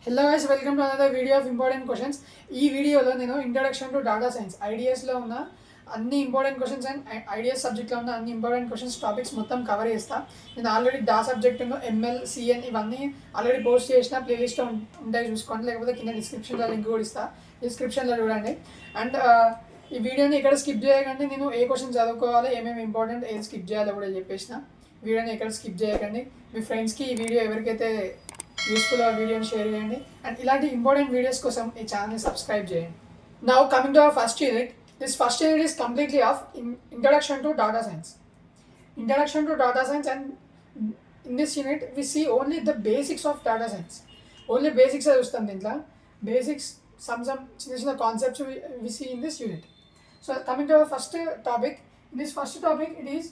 Hello guys, welcome to another video of important questions. ఈ వీడియోలో నేను ఇంట్రడక్షన్ టు డాటా సైన్స్ ఐడిఎస్లో ఉన్న అన్ని ఇంపార్టెంట్ క్వశ్చన్స్ అండ్ ఐడిఎస్ సబ్జెక్ట్లో ఉన్న అన్ని ఇంపార్టెంట్ క్వశ్చన్స్ టాపిక్స్ మొత్తం కవర్ చేస్తాను. నేను ఆల్రెడీ డా సబ్జెక్టును ఎంఎల్ సిఎన్ ఇవన్నీ ఆల్రెడీ పోస్ట్ చేసిన ప్లేలిస్ట్లో ఉంటాయి, చూసుకోండి. లేకపోతే కింద డిస్క్రిప్షన్లో లింక్ కూడా ఇస్తాను, డిస్క్రిప్షన్లో చూడండి. అండ్ ఈ వీడియోని ఇక్కడ స్కిప్ చేయకండి. నేను ఏ క్వశ్చన్ చదువుకోవాలి, ఏమేమి ఇంపార్టెంట్, ఏది స్కిప్ చేయాలో కూడా చెప్పేసిన. వీడియోని ఎక్కడ స్కిప్ చేయకండి. మీ ఫ్రెండ్స్కి ఈ వీడియో ఎవరికైతే యూస్ఫుల్ వీడియోని షేర్ చేయండి. అండ్ ఇలాంటి ఇంపార్టెంట్ వీడియోస్ కోసం ఈ ఛానల్ని సబ్స్క్రైబ్ చేయండి. Now coming to our first unit. This first unit is completely off introduction to data science. Introduction to data science, and in this unit we see only the basics of data science. Only basics are used దీంట్లో. Basics, some చిన్న చిన్న concepts we see in this unit. So coming to our first topic. In this first topic, it is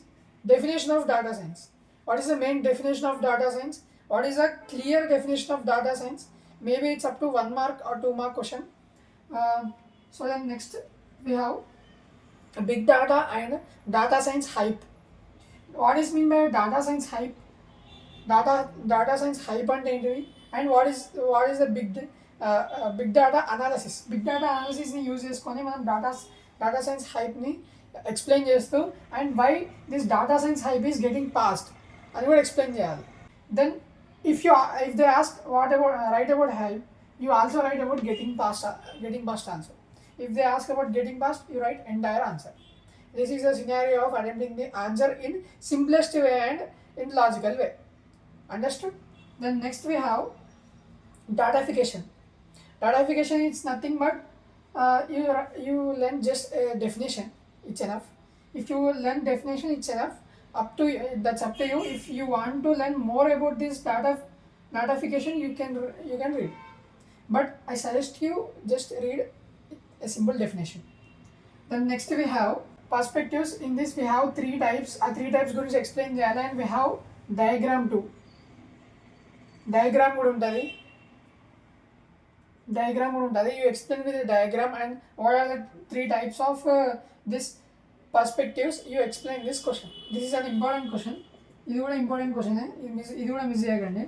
definition of data science. What is the main definition of data science? What is a clear definition of data science? Maybe it's up to 1 mark or 2 mark question. So then next we have big data and data science hype. What is mean by data science hype? Data science hype అంటే ఏంటిది? And what is the big data analysis? Big data analysis ని use చేసుకొని మనం data science hype ని explain చేస్తూ and why this data science hype is getting passed అని కూడా explain చేయాలి. Then if they ask what about write about hype, you also write about getting past answer. If they ask about getting past, you write entire answer. This is a scenario of attempting the answer in simplest way and in logical way. Understood? Then next we have datafication. Datafication is nothing but you learn just a definition. It's enough. If you learn definition, it's enough. That's up to you. If you want to learn more about this datafication, you can read. But I suggest you just read a simple definition. Then next we have perspectives. In this we have three types. Three types గురించి explain చేయాలి. And we have diagram too. Diagram కూడా ఉంటుంది. You explain with a diagram and what are the three types of this perspectives. You explain this question. This is an important question. ఇది కూడా important question, ఇది కూడా miss చేయకండి.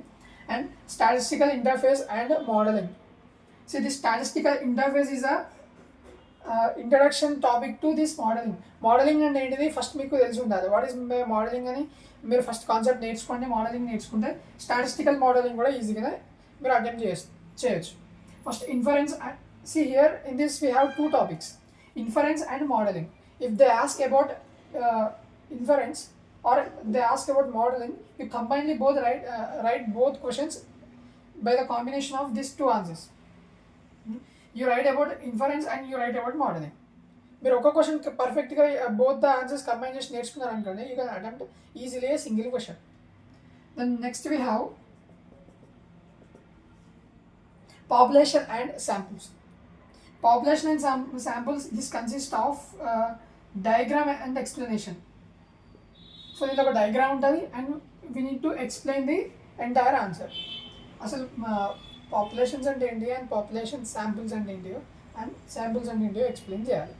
And statistical interface and modeling. See, this statistical interface is a introduction topic to this modelling అంటే ఏంటిది first మీకు తెలిసి ఉండాలి. వాట్ ఈస్ మోడలింగ్ అని మీరు ఫస్ట్ కాన్సెప్ట్ నేర్చుకోండి. మోడలింగ్ నేర్చుకుంటే స్టాటిస్టికల్ మోడలింగ్ కూడా ఈజీగా మీరు అటెంప్ట్ చేయొచ్చు. First inference. See here in this we have two topics, inference and modelling. If they ask about inference or they ask about modelling, you combinely both right both questions by the combination of this two answers. You write about inference and you write about modeling. మీరు ఒక question పర్ఫెక్ట్గా both the answers combine చేసి నేర్చుకున్నారు అనుకోండి, you can attempt easily a single question. Then next we have population and samples. Population and samples, this consists of diagram and explanation. So this is a diagram and we need to explain the entire answer. Asal populations and India and population samples and India and samples and India explain cheyali.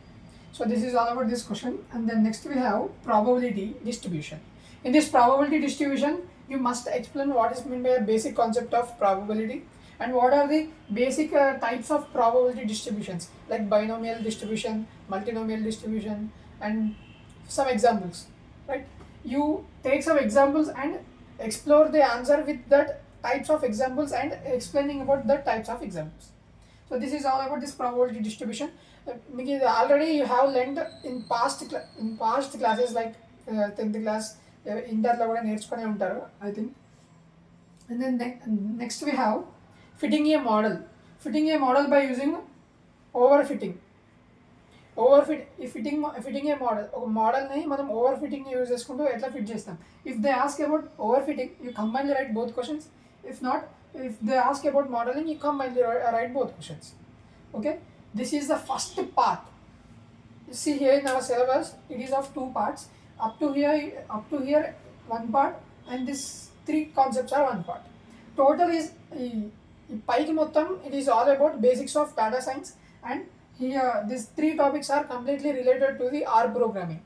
So this is all about this question. And then next we have probability distribution. In this probability distribution, you must explain what is meant by a basic concept of probability and what are the basic types of probability distributions like binomial distribution, multinomial distribution, and some examples, right? You take some examples and explore the answer with that types of examples and explaining about the types of examples. So this is all about this probability distribution. Already you have learned in past classes like 10th class, inter lo kuda nerchukonne untaru I think. And then next we have fitting a model by using overfitting. Fitting a model, ఒక మోడల్ని మనం ఓవర్ఫిట్టింగ్ use చేసుకుంటూ ఎట్లా fit చేస్తాం. If they ask about overfitting, you combinedly write both questions. If they ask about modeling, you combinely write both questions. Okay, this is the first part. You see here in our syllabus, it is of two parts. Up to here one part, and this three concepts are one part. Total is పైకి మొత్తం it is all about basics of data science, and here these three topics are completely related to the R programming.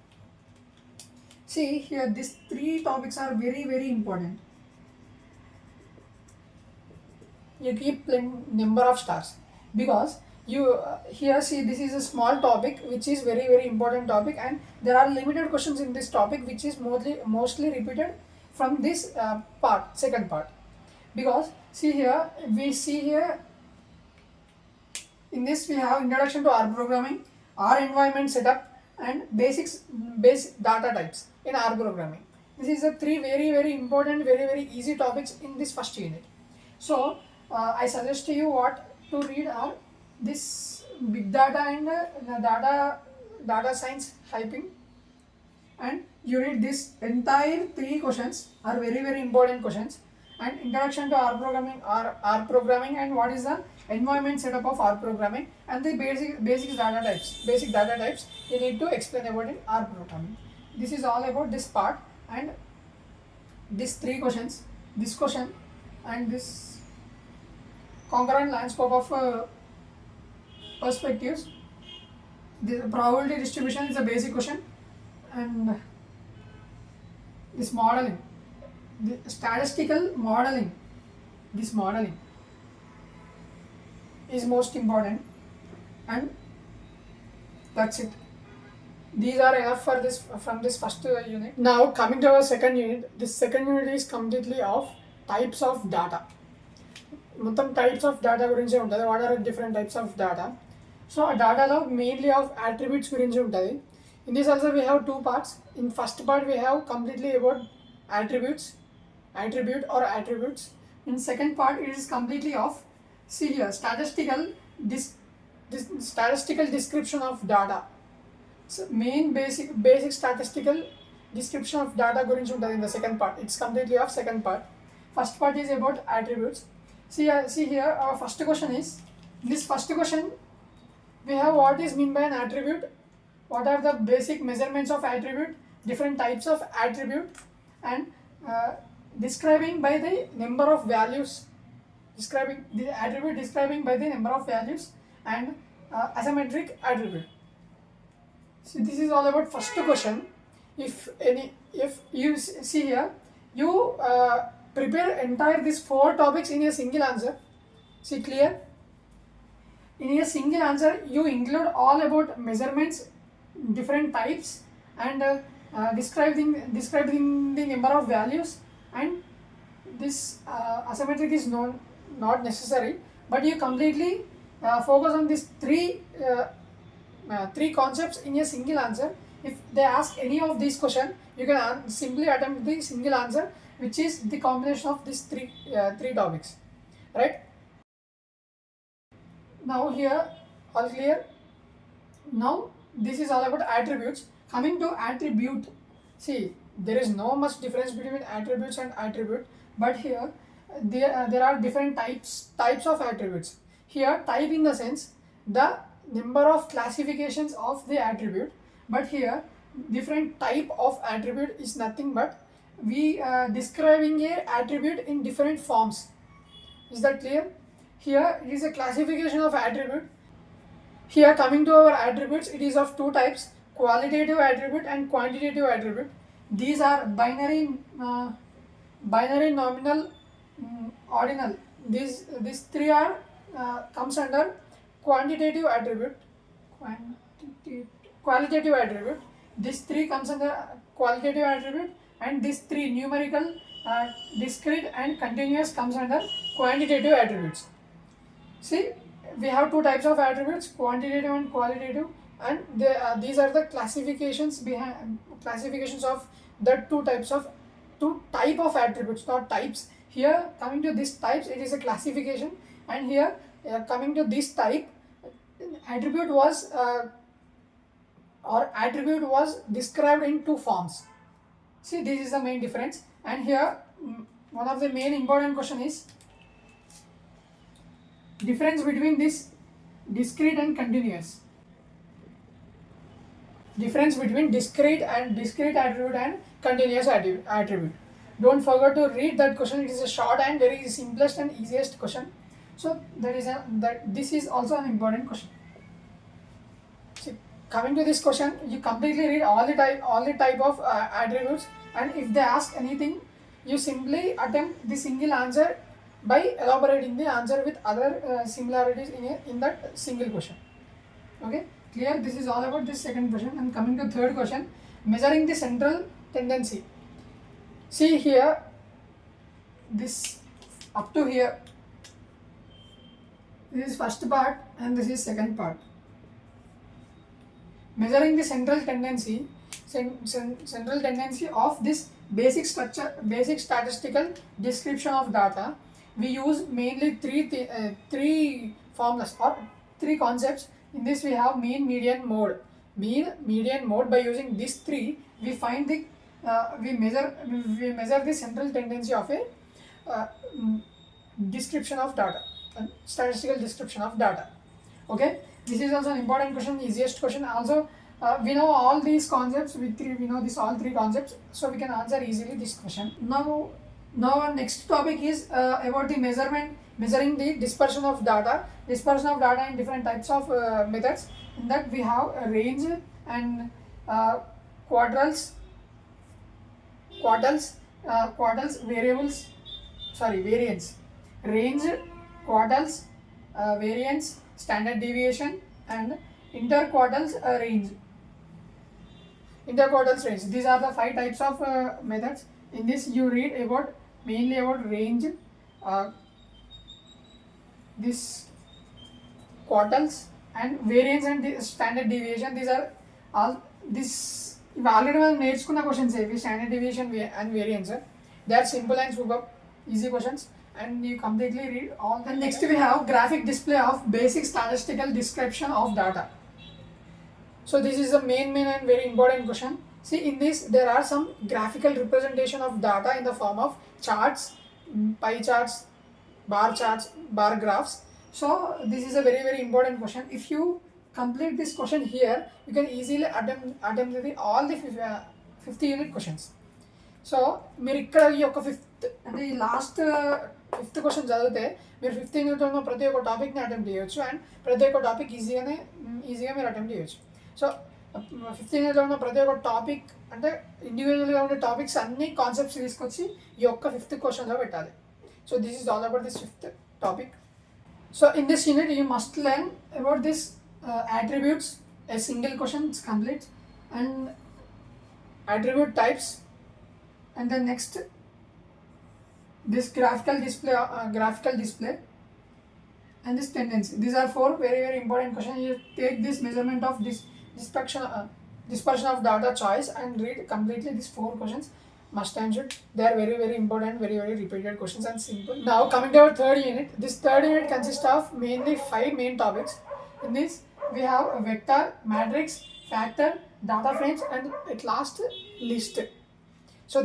See here, these three topics are very very important. you keep number of stars, because you here see this is a small topic which is very important topic, and there are limited questions in this topic which is mostly repeated from this second part. Because see here in this we have introduction to R programming, R environment setup, and basic data types in R programming. This is the three very important, very easy topics in this first unit. So I suggest to you what to read are this big data and the data science hyping, and you read this entire three questions are very important questions, and introduction to R programming and what is the environment setup of R programming, and the basic data types you need to explain about in R programming. This is all about this part, and these three questions, this question and this concurrent landscape of perspectives. The probability distribution is a basic question, and this modeling, the statistical modeling, this modeling is most important, and that's it. These are enough for this from this first unit. Now coming to our second unit, this second unit is completely of types of data. మొత్తం types of data గురించి ఉంటుంది. What are different types of data. So ఆ డేటాలో mainly of attributes గురించి ఉంటుంది. In this also we have two parts. In first part we have completely about attribute or attributes. In second part it is completely of statistical description of data. So main basic statistical description of data gurinchi untadi in the second part. It's completely of second part. First part is about attributes. See here our first question is, in this first question we have what is mean by an attribute, what are the basic measurements of attribute, different types of attribute, and describing by the number of values, describing the attribute describing by the number of values, and asymmetric attribute. So this is all about first question. If you see here, you prepare entire these four topics in a single answer. See clear? In a single answer you include all about measurements, different types, and describing the number of values, and this asymmetric is not necessary, but you completely focus on these three concepts in a single answer. If they ask any of these questions, you can simply attempt the single answer, which is the combination of these three topics, right? Now here all clear. Now this is all about attributes. Coming to attribute, see there is no much difference between attributes and attribute, but here there are different types of attributes. Here type in the sense the number of classifications of the attribute, but here different type of attribute is nothing but we describing a attribute in different forms. Is that clear? Here it is a classification of attribute. Here coming to our attributes, it is of two types, qualitative attribute and quantitative attribute. These are binary, nominal, ordinal. These three are comes under quantitative attribute. Qualitative attribute. These three comes under qualitative attribute, and these three numerical, discrete, and continuous comes under quantitative attributes. See, we have two types of attributes, quantitative and qualitative, and these are the classifications of the two type of attributes, not types. Here coming to this types, it is a classification, and here coming to this type, attribute was described in two forms. See, this is the main difference. And here one of the main important question is difference between this discrete and continuous. Difference between discrete attribute and continuous attribute. Don't forget to read that question. It is a short and very simplest and easiest question. So this is also an important question. See, coming to this question, you completely read all the type of attributes, and if they ask anything, you simply attempt the single answer by elaborating the answer with other similarities in that single question. Okay, clear? This is all about this second question. And coming to third question, measuring the central tendency. See here, this up to here, this is first part and this is second part. Measuring the central tendency of this basic structure, basic statistical description of data, we use mainly three formulas or three concepts. In this we have mean, median, mode. Mean, median, mode. By using these three, we find the we measure the central tendency of a description of data, statistical description of data. Okay, this is also an important question, easiest question. Also, we know all these concepts. We know this all three concepts, so we can answer easily this question. Now our next topic is about the measuring the dispersion of data. Dispersion of data in different types of methods. In that we have a range and quartiles, variance. Range, quartiles, variance, standard deviation, and interquartiles range. Interquartiles range. These are the 5 types of methods. In this you read mainly about range, this quartiles, and variance and the standard deviation. These are all already మనం నేర్చుకున్న questions ఇవి. Standard deviation and variance, they are simple and super easy questions, and you completely read all. And next we have graphic display of basic statistical description of data. So this is the main and very important question. See, in this there are some graphical representation of data in the form of charts, pie charts, bar charts, bar graphs. So this is a very important question. If you complete this question here, you can easily attempt all the 50 unit questions. So మీరు ఇక్కడ ఈ యొక్క fifth అంటే ఈ last fifth question చదివితే మీరు 15 యూనిట్లో ఉన్న ప్రతి ఒక్క టాపిక్ని అటెంప్ట్ చేయొచ్చు, అండ్ ప్రతి ఒక్క టాపిక్ ఈజీగా మీరు అటెంప్ట్ చేయొచ్చు. సో 15 యూనిట్లో ఉన్న ప్రతి ఒక్క టాపిక్ అంటే ఇండివిజువల్గా ఉండే టాపిక్స్ అన్ని కాన్సెప్ట్స్ తీసుకొచ్చి ఈ యొక్క ఫిఫ్త్ క్వశ్చన్లో పెట్టాలి. So this is all about this fifth topic. So in this unit you must learn about this attributes. A single question is complete, and attribute types, and then next this graphical display and this tendency. These are 4 very important questions. You take this measurement of this dispersion of data choice and read completely these 4 questions. Must answer. They are very important, very repeated questions and simple. Now coming to our third unit. This third unit consists of mainly 5 main topics. In this we have a vector, matrix, factor, data frames, and at last list. So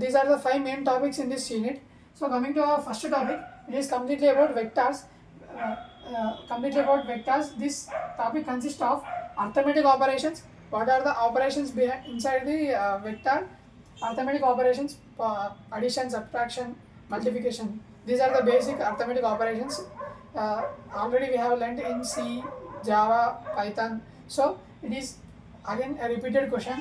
these are the 5 main topics in this unit. So coming to our first topic, it is completely about vectors. This topic consists of arithmetic operations. What are the operations inside the vector? Arithmetic operations, addition, subtraction, multiplication. These are the basic arithmetic operations. Already we have learned in C, Java, Python. So it is again a repeated question.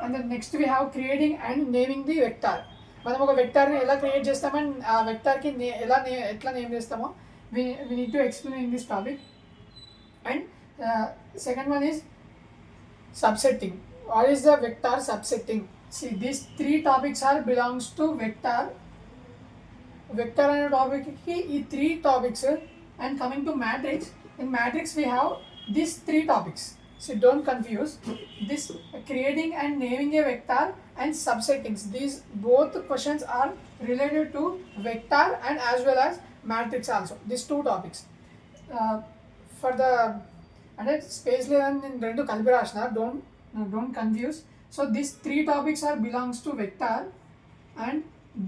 And then next we have creating and naming the vector. మనం ఒక వెక్టార్ని ఎలా create చేస్తామని ఆ వెక్టార్కి ఎట్లా name చేస్తామో we need to explain in this topic. And second one is subsetting. What is the vector subsetting? See, these 3 topics are belongs to vector అనే టాపిక్కి ఈ 3 topics. And coming to matrix, in matrix we have these 3 topics. So don't confuse this creating and naming a vector and subsettings. These both questions are related to vector and as well as matrix also. These 2 topics. For the space level in rendu కలిపి రాసిన, don't confuse. So these 3 topics are belongs to vector and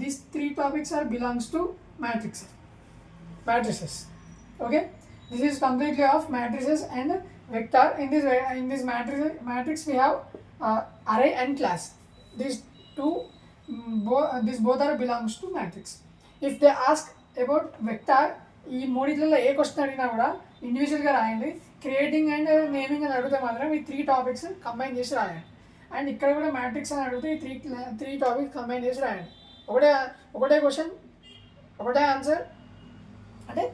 these 3 topics are belongs to matrices. Okay, this is completely of matrices and vector. In this matrix we have array and class. These both are belongs to matrix. If they ask about vector, ఈ మూడిట్లలో ఏ question అడిగినా కూడా ఇండివిజువల్గా రాయండి. Creating and naming అని అడిగితే మాత్రం ఈ 3 topics combine చేసి రాయండి. అండ్ ఇక్కడ కూడా మ్యాట్రిక్స్ అని అడిగితే ఈ 3 టాపిక్స్ కంబైన్ చేసి రాయండి. ఒకటే క్వశ్చన్, ఒకటే ఆన్సర్, అంటే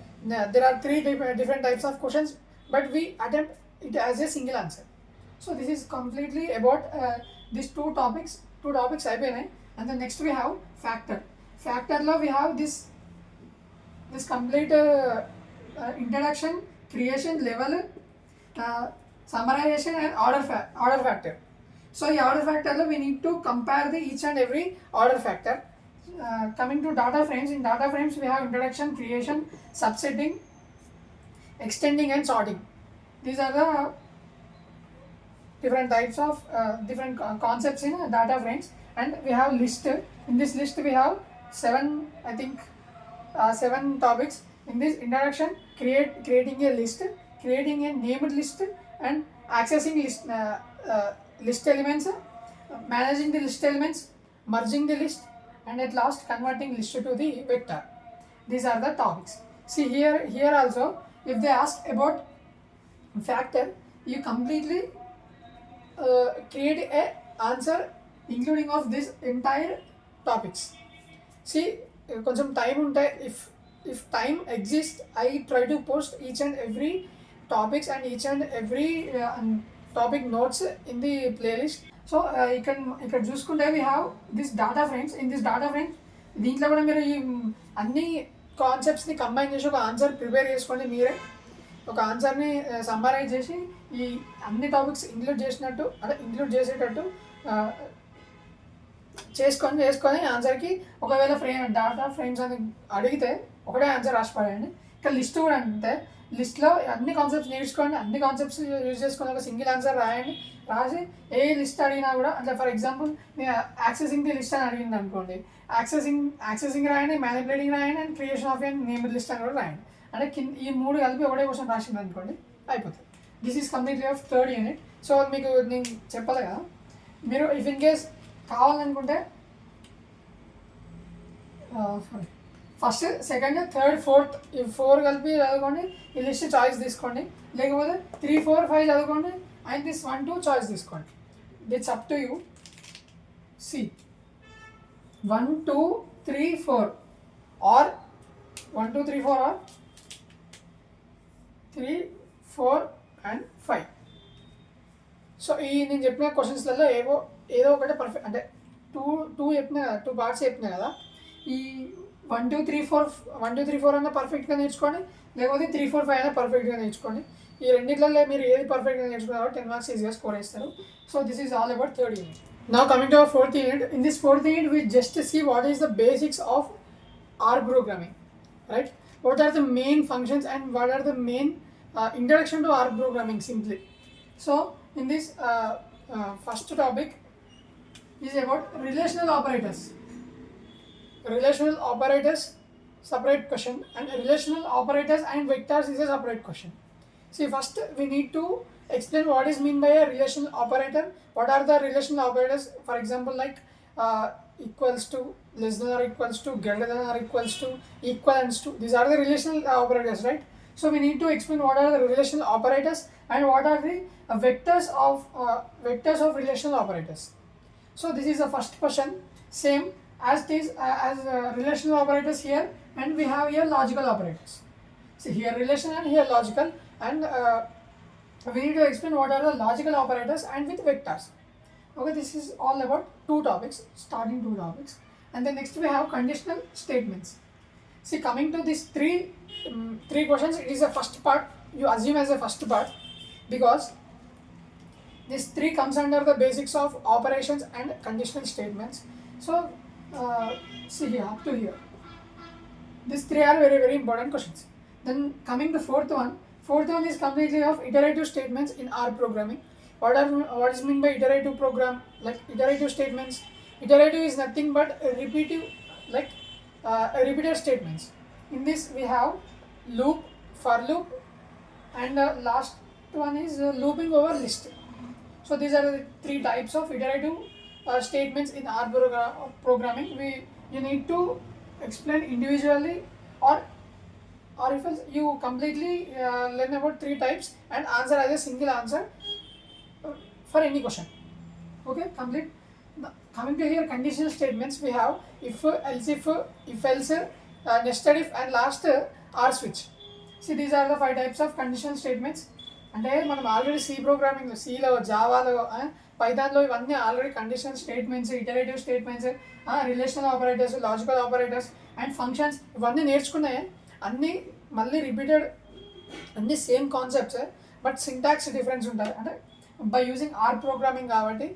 there are three different types of questions, but we attempt it as a single answer. So this is completely about these two topics అయిపోయినాయి. And then next we have factor లో we have this complete introduction, creation, level, summarization and order factor. So in order factor we need to compare the each and every order factor. Coming to data frames, in data frames we have introduction, creation, subsetting, extending and sorting. These are the different types of different concepts in data frames. And we have list. In this list we have seven topics. In this introduction, creating a list, creating a named list, and accessing list elements, managing the list elements, merging the list, and at last converting list to the vector. These are the topics. See here also, if they ask about factor, you completely create a answer including of this entire topics. See, కొంచెం time ఉంటే if time exists, I try to post each and every topics and each and every topic notes in the playlist. So ఇక్కడ చూసుకుంటే we have this data frames. In this data frames, దీంట్లో కూడా మీరు ఈ అన్ని కాన్సెప్ట్స్ని combine చేసి ఒక answer prepare చేసుకోండి. మీరే ఒక ఆన్సర్ని సమ్మరైజ్ చేసి ఈ అన్ని టాపిక్స్ ఇంక్లూడ్ చేసేటట్టు చేసుకొని ఆన్సర్కి ఒకవేళ డాటా ఫ్రేమ్స్ అని అడిగితే ఒకటే ఆన్సర్ రాసి పడేయండి. ఇక్కడ లిస్ట్ కూడా అంటే లిస్ట్లో అన్ని కాన్సెప్ట్స్ నేర్చుకోండి, అన్ని కాన్సెప్ట్స్ యూజ్ చేసుకొని ఒక సింగిల్ ఆన్సర్ రాసి ఏ లిస్ట్ అడిగినా కూడా, అంటే ఫర్ ఎగ్జాంపుల్ నేను యాక్సెసింగ్ ది లిస్ట్ అని అడిగింది అనుకోండి, యాక్సెసింగ్ రాయండి, మ్యానిపులేటింగ్ రాయండి, and creation of an named list అని కూడా రాయండి. అంటే ఈ మూడు కలిపి ఒకటే క్వశ్చన్ రాసింది అనుకోండి, అయిపోతుంది. This is completely off third unit. So మీకు నేను చెప్పాలి కదా, మీరు ఇఫ్ ఇన్ కేస్ కావాలనుకుంటే ఫస్ట్, సెకండ్, థర్డ్, ఫోర్త్ ఈ 4 కలిపి చదువుకోండి, ఈ లిస్ట్ చాయిస్ తీసుకోండి. లేకపోతే 3, 4, 5 చదువుకోండి అండ్ దిస్ 1, 2 చాయిస్ తీసుకోండి. It's up to you. See 1, 2, 3, 4 or 1, 2, 3, 4 or 3, 4 and 5. So ఈ నేను చెప్పిన క్వశ్చన్స్లలో ఏదో ఒకటి పర్ఫెక్ట్, అంటే టూ పార్ట్స్ చెప్పినా కదా, ఈ 1, 2, 3, 4 అన్నా పర్ఫెక్ట్గా నేర్చుకోండి, లేకపోతే 3, 4, 5 అయినా పర్ఫెక్ట్గా నేర్చుకోండి. ఈ రెండిట్లలో మీరు ఏది పర్ఫెక్ట్గా నేర్చుకున్నారో 10 మార్క్స్ ఈజీగా స్కోర్ చేస్తారు. So this is all about third unit. Now coming to our fourth unit. In this fourth unit, we just see what is the basics of R programming, right? What are the main functions and what are the main introduction to R programming simply. So in this first topic is about relational operators. Relational operators, separate question, and relational operators and vectors is a separate question. See, first we need to explain what is mean by a relational operator. What are the relational operators? For example, like equals to, less than or equals to, greater than or equals to, equivalents to. These are the relational operators, right? So we need to explain what are the relational operators and what are the vectors of relational operators. So this is the first question. Same as this as relational operators here, and we have here logical operators. See, here relational and here logical, and we need to explain what are the logical operators and with vectors. Okay, this is all about starting two topics. And then next we have conditional statements. See, coming to these three questions, it is the first part. You assume as the first part because this 3 comes under the basics of operations and conditional statements. So see here, up to here, these 3 are very, very important questions. Then coming to fourth one is completely of iterative statements in R programming. What is meant by iterative program? Like iterative statements, iterative is nothing but repeated statements. In this we have loop, for loop, and last one is looping over list. So these are the 3 types of iterative statements in R programming. You need to explain individually, or if you completely learn about 3 types and answer as a single answer for any question. Okay, complete. Coming to here, conditional statements, we have if, else if, else, nested if, and last are switch. See, these are the 5 types of conditional statements. అంటే మనం already C ప్రోగ్రామింగ్లో, సిలో, జావాలో, పైథాన్లో ఇవన్నీ already conditional statements, iterative statements, relational operators, logical operators and functions ఇవన్నీ నేర్చుకున్నాయి. అన్నీ మళ్ళీ repeated, అన్నీ same concepts, but syntax difference ఉంటుంది. అంటే బై యూజింగ్ ఆర్ ప్రోగ్రామింగ్ కాబట్టి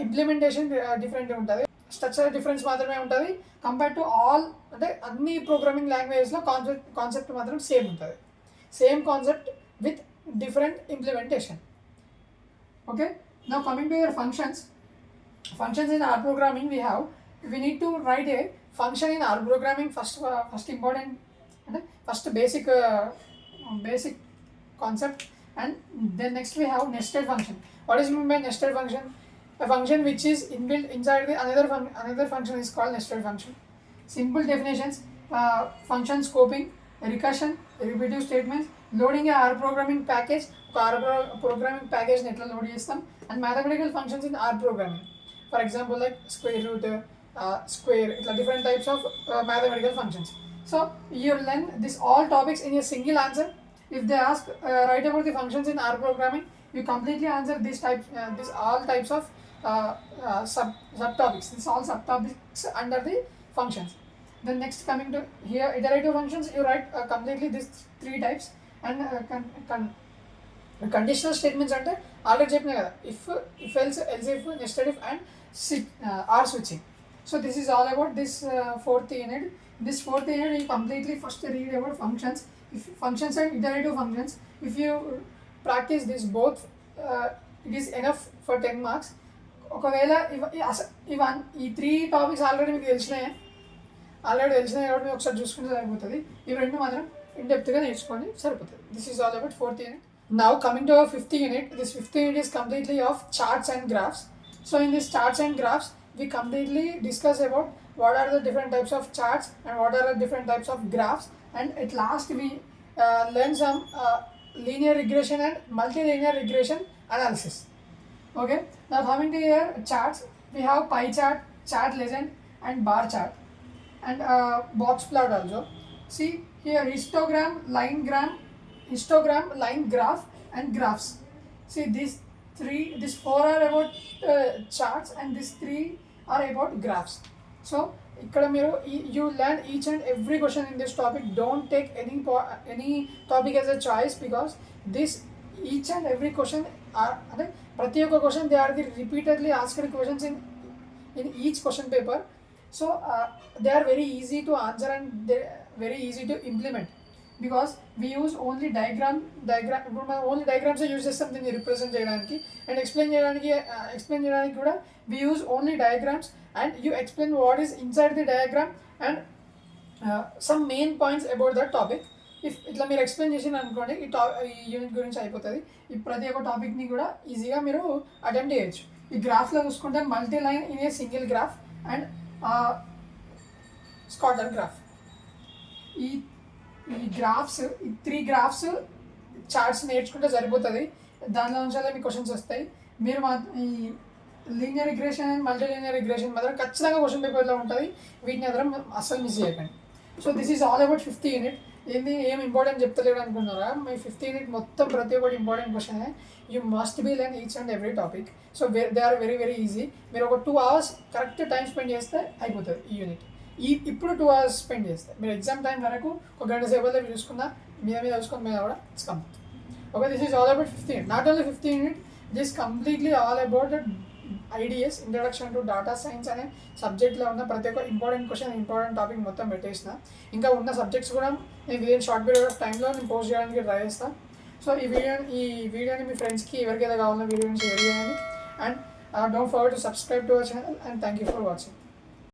ఇంప్లిమెంటేషన్ డిఫరెంట్ ఉంటుంది, స్ట్రక్చర్ డిఫరెన్స్ మాత్రమే ఉంటుంది కంపేర్ టు ఆల్. అంటే అన్ని ప్రోగ్రామింగ్ లాంగ్వేజెస్లో కాన్సెప్ట్ మాత్రం సేమ్ ఉంటుంది. Same concept with different implementation. Okay, now coming to your functions in R programming, we need to write a function in R programming. First important, first basic concept, and then next we have nested function. What is meant by nested function? A function which is inbuilt inside the another function is called nested function. Simple definitions: function scoping, recursion, repetitive statements, loading a R programming package, R programming package netla load chestam, and mathematical functions in R programming. For example, like square root, square, itla different types of mathematical functions. So you learn this all topics in a single answer. If they ask write about the functions in R programming, you completely answer these all types of subtopics. This all subtopics under the functions. Then next, coming to here, iterative functions, you write completely these 3 types. And conditional statements అంటే already చెప్పినా కదా, if else if, nested if and R switching. So this is all about this fourth unit. This fourth unit you completely first read about functions. If functions and iterative functions, if you practice this both, it is enough for 10 marks. ఒకవేళ ఈ 3 topics already మీకు తెలిసినాయి కాబట్టి మీరు ఒకసారి చూసుకుంటే సరిపోతుంది. ఇవి రెండు మాత్రం in-depthగా నేర్చుకోండి, సరిపోతుంది. This is all about 4th unit. Now coming to our 5th unit. This 5th unit is completely of charts and graphs. So in this charts and graphs, we completely discuss about what are the different types of charts and what are the different types of graphs, and at last we learn some linear regression and multilinear regression analysis. Okay, now coming to your charts, we have pie chart, chart legend and bar chart, and box plot also. See here, histogram, line graph and graphs. See these 4 are about charts and these 3 are about graphs. So ikkada meeru you learn each and every question in this topic. Don't take any topic as a choice, because this each and every question are prati oka question, they are the repeatedly asked questions in each question paper. So they are very easy to answer and they very easy to implement, because we use only only diagrams use చేస్తాం దీన్ని represent చేయడానికి, and explain చేయడానికి కూడా we use only diagrams, and you explain what is inside the diagram and some main points about that topic. If ఇట్లా మీరు explain చేసిన అనుకోండి, ఈ యూనిట్ గురించి అయిపోతుంది. ఈ ప్రతి ఒక్క టాపిక్ని కూడా ఈజీగా మీరు అటెంప్ట్ చేయొచ్చు. ఈ గ్రాఫ్లో చూసుకుంటే multi line in a single graph and scatter graph. ఈ గ్రాఫ్స్, ఈ 3 గ్రాఫ్స్ చార్ట్స్ నేర్చుకుంటే సరిపోతుంది. దానిలో నుంచి మీకు క్వశ్చన్స్ వస్తాయి. మీరు ఈ linear regression and multi linear regression మాత్రం ఖచ్చితంగా క్వశ్చన్ పేపర్లో ఉంటుంది. వీటిని మాత్రం అస్సలు మిస్ చేయకండి. So this is all about 5th unit. ఏం ఇంపార్టెంట్ చెప్తలేడు అనుకున్నారా? మీ 5th యూనిట్ మొత్తం ప్రతి ఒక్కటి important question. You must be learn each and every topic. So they are very very easy. మీరు ఒక 2 hours కరెక్ట్ టైం స్పెండ్ చేస్తే అయిపోతుంది ఈ యూనిట్. ఇప్పుడు 2 hours స్పెండ్ చేస్తే మీరు ఎగ్జామ్ టైం వరకు ఒక గంట సేపు చూసుకున్నా మీద చూసుకుని మీద కూడా it's complete. Okay, this is all about 5th unit. Not only 5th unit, this completely all about IDS introduction to data science అనే సబ్జెక్ట్లో ఉన్న ప్రతి ఒక్క ఇంపార్టెంట్ క్వశ్చన్, ఇంపార్టెంట్ టాపిక్ మొత్తం పెట్టేసిన. ఇంకా ఉన్న సబ్జెక్ట్స్ కూడా నేను విదిన్ షార్ట్ పీరియడ్ ఆఫ్ టైంలో నేను పోస్ట్ చేయడానికి ట్రై చేస్తాను. సో ఈ వీడియోని మీ ఫ్రెండ్స్కి ఎవరికైతే కావాలన్నా వీడియోని షేర్ చేయండి. And don't forget to subscribe to our channel. And thank you for watching.